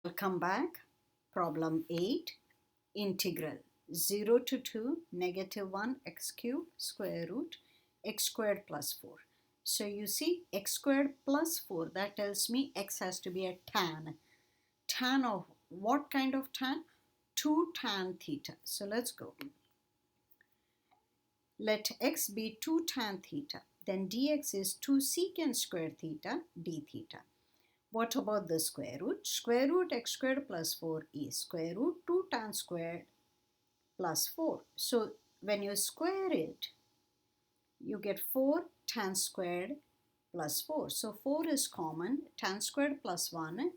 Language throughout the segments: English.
Welcome back. Problem 8. Integral 0 to 2 negative 1 x cubed square root x squared plus 4. So you see x squared plus 4, that tells me x has to be a tan. Tan of what kind of tan? 2 tan theta. So let's go. Let x be 2 tan theta. Then dx is 2 secant squared theta d theta. What about the square root? Square root x squared plus 4 is square root 2 tan squared plus 4. So when you square it, you get 4 tan squared plus 4. So 4 is common. Tan squared plus 1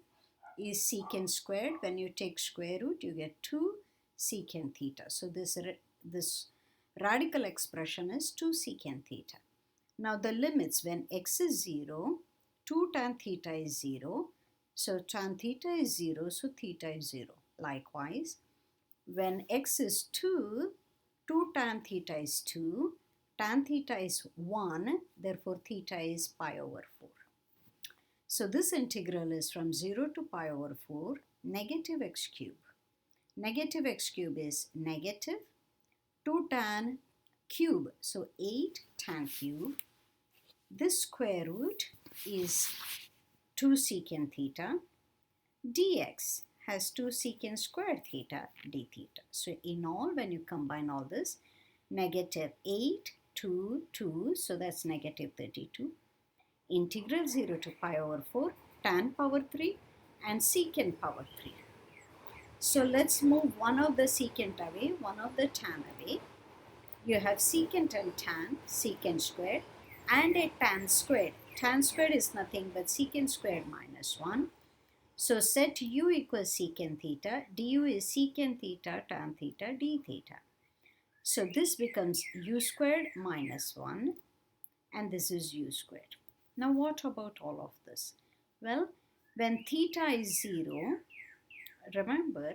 is secant squared. When you take square root, you get 2 secant theta. So this radical expression is 2 secant theta. Now the limits, when x is 0, 2 tan theta is 0. So tan theta is 0, so theta is 0. Likewise, when x is 2, 2 tan theta is 2. Tan theta is 1, therefore theta is pi over 4. So this integral is from 0 to pi over 4, negative x cube. Negative x cube is negative 2 tan cube, so 8 tan cube. This square root is 2 secant theta. Dx has 2 secant squared theta d theta. So in all, when you combine all this, negative 8, 2, 2, so that's negative 32. Integral 0 to pi over 4, tan power 3 and secant power 3. So let's move one of the secant away, one of the tan away. You have secant and tan, secant squared, and a tan squared. Tan squared is nothing but secant squared minus 1. So set u equals secant theta, du is secant theta, tan theta, d theta. So this becomes u squared minus 1, and this is u squared. Now what about all of this? Well, when theta is 0, remember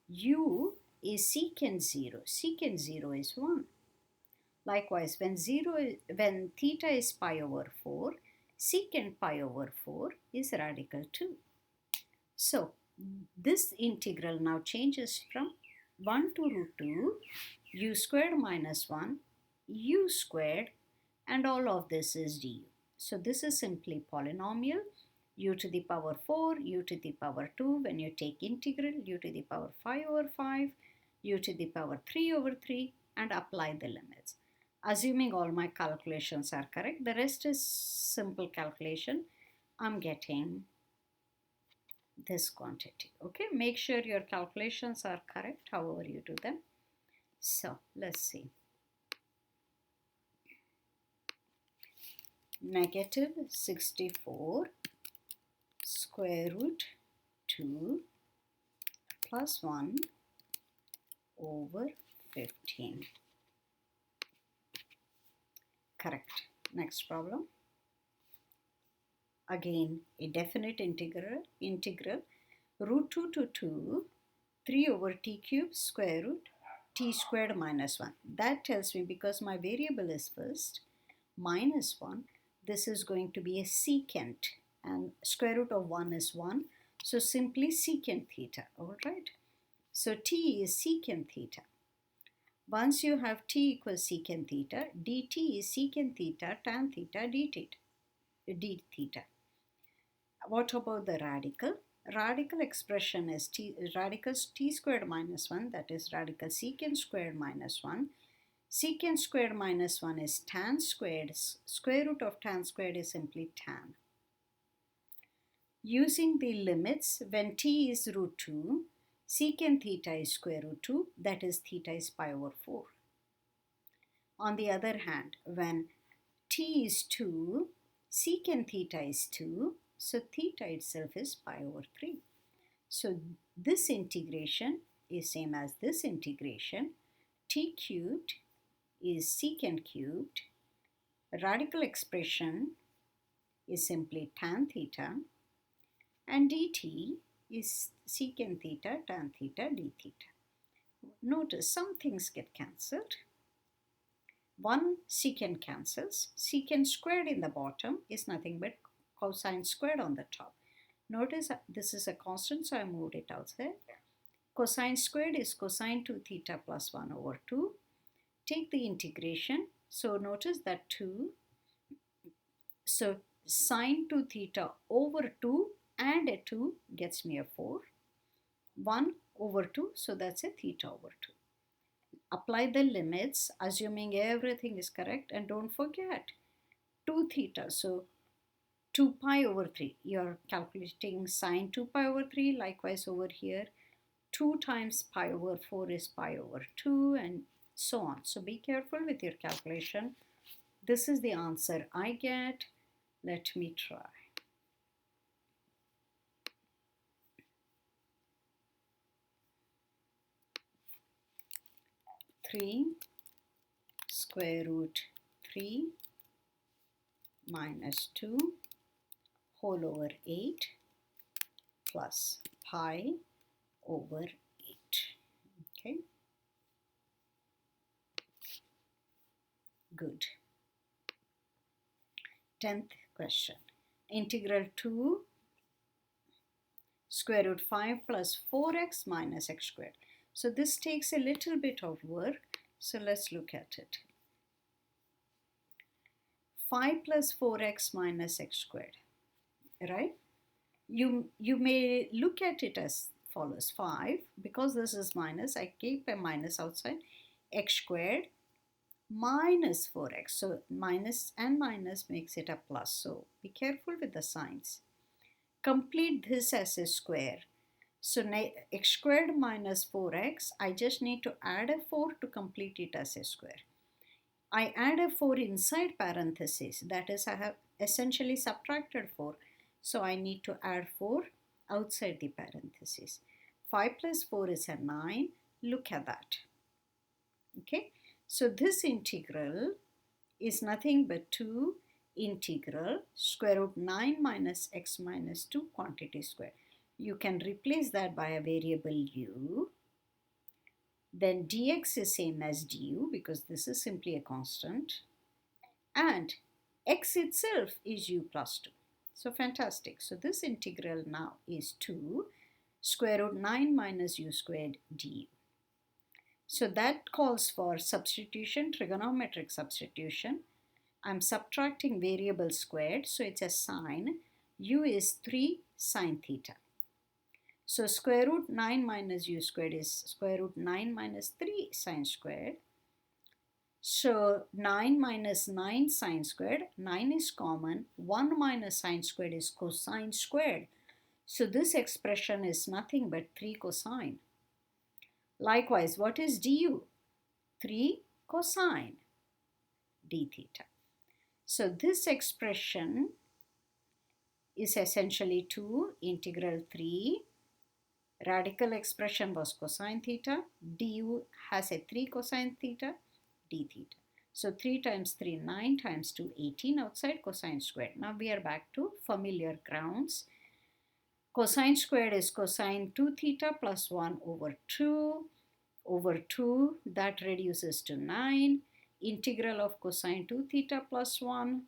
u is secant 0. Secant 0 is 1. Likewise, when theta is pi over 4, secant pi over 4 is radical 2. So this integral now changes from 1 to root 2, u squared minus 1, u squared, and all of this is du. So this is simply polynomial, u to the power 4, u to the power 2. When you take integral, u to the power 5 over 5, u to the power 3 over 3, and apply the limits. Assuming all my calculations are correct, the rest is simple calculation. I'm getting this quantity. Okay, make sure your calculations are correct, however you do them. So let's see. Negative 64 square root 2 plus 1 over 15. Correct. Next problem. Again, a definite integral root 2 to 2, 3 over t cubed square root t squared minus 1. That tells me, because my variable is first, minus 1, this is going to be a secant, and square root of 1 is 1. So simply secant theta, all right? So t is secant theta. Once you have t equals secant theta, dt is secant theta, tan theta, d theta. What about the radical? Radical expression is radical t squared minus 1, that is radical secant squared minus 1. Secant squared minus 1 is tan squared. Square root of tan squared is simply tan. Using the limits, when t is root 2, secant theta is square root 2, that is theta is pi over 4. On the other hand, when t is 2, secant theta is 2, so theta itself is pi over 3. So this integration is same as this integration. T cubed is secant cubed. Radical expression is simply tan theta, and dt is secant theta, tan theta, d theta. Notice some things get cancelled. One secant cancels. Secant squared in the bottom is nothing but cosine squared on the top. Notice this is a constant, so I moved it outside. Cosine squared is cosine 2 theta plus 1 over 2. Take the integration. So notice that 2. So sine 2 theta over 2 and a 2 gets me a 4. 1 over 2, so that's a theta over 2. Apply the limits, assuming everything is correct, and don't forget 2 theta. So 2 pi over 3. You're calculating sine 2 pi over 3. Likewise over here, 2 times pi over 4 is pi over 2, and so on. So be careful with your calculation. This is the answer I get. Let me try. 3 square root 3 minus 2 whole over 8 plus pi over 8. Okay, good. 10th question. Integral 2 square root 5 plus 4x minus x squared. So this takes a little bit of work. So let's look at it. 5 plus 4x minus x squared, right? You may look at it as follows. 5, because this is minus, I keep a minus outside, x squared minus 4x. So minus and minus makes it a plus. So be careful with the signs. Complete this as a square. So x squared minus 4x, I just need to add a 4 to complete it as a square. I add a 4 inside parentheses, that is, I have essentially subtracted 4. So I need to add 4 outside the parentheses. 5 plus 4 is a 9. Look at that. Okay, so this integral is nothing but 2 integral square root 9 minus x minus 2 quantity square. You can replace that by a variable u. Then dx is same as du because this is simply a constant. And x itself is u plus 2. So fantastic. So this integral now is 2 square root 9 minus u squared du. So that calls for substitution, trigonometric substitution. I'm subtracting variable squared, so it's a sine. U is 3 sine theta. So square root 9 minus u squared is square root 9 minus 3 sine squared. So 9 minus 9 sine squared, 9 is common, 1 minus sine squared is cosine squared. So this expression is nothing but 3 cosine. Likewise, what is du? 3 cosine d theta. So this expression is essentially 2 integral 3. Radical expression was cosine theta. Du has a 3 cosine theta d theta. So 3 times 3, 9 times 2, 18 outside cosine squared. Now we are back to familiar grounds. Cosine squared is cosine 2 theta plus 1 over 2. Over 2, that reduces to 9. Integral of cosine 2 theta plus 1.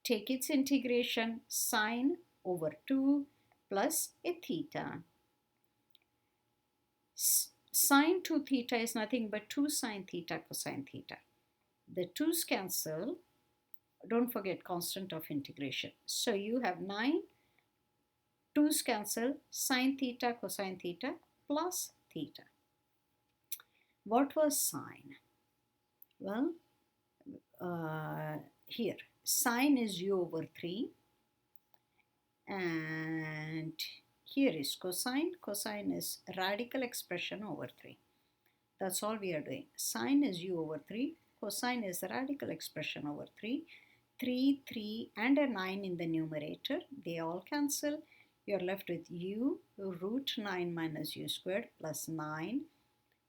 Take its integration, sine over 2 plus a theta. Sine 2 theta is nothing but 2 sine theta cosine theta. The 2's cancel. Don't forget constant of integration. So you have 9. 2's cancel, sine theta cosine theta plus theta. What was sine? Well, here sine is u over 3 and here is cosine. Cosine is radical expression over 3. That's all we are doing. Sine is u over 3. Cosine is radical expression over 3. 3, 3 and a 9 in the numerator. They all cancel. You're left with u root 9 minus u squared plus 9.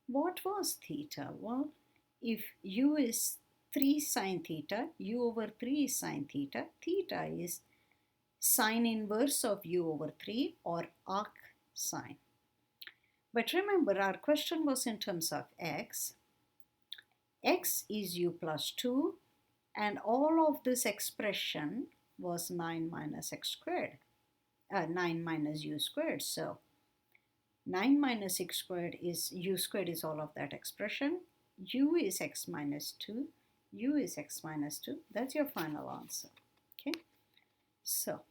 What was theta? Well, if u is 3 sine theta, u over 3 is sine theta. Theta is sine inverse of u over 3 or arc sine. But remember, our question was in terms of x. X is u plus 2 and all of this expression was 9 minus x squared. 9 minus u squared. So 9 minus x squared is, u squared is all of that expression. U is x minus 2. U is x minus 2. That's your final answer. Okay. So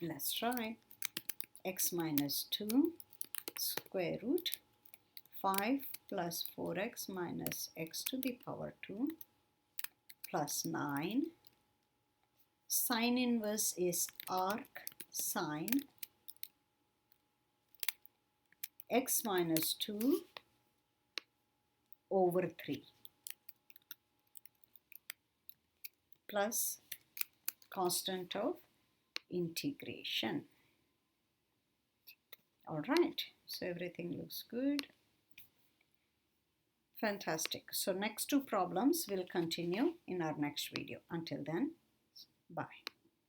let's try. X minus 2 square root 5 plus 4x minus x to the power 2 plus 9. Sine inverse is arc sine x minus 2 over 3 plus constant of integration. All right, so everything looks good. Fantastic. So next two problems will continue in our next video. Until then, bye.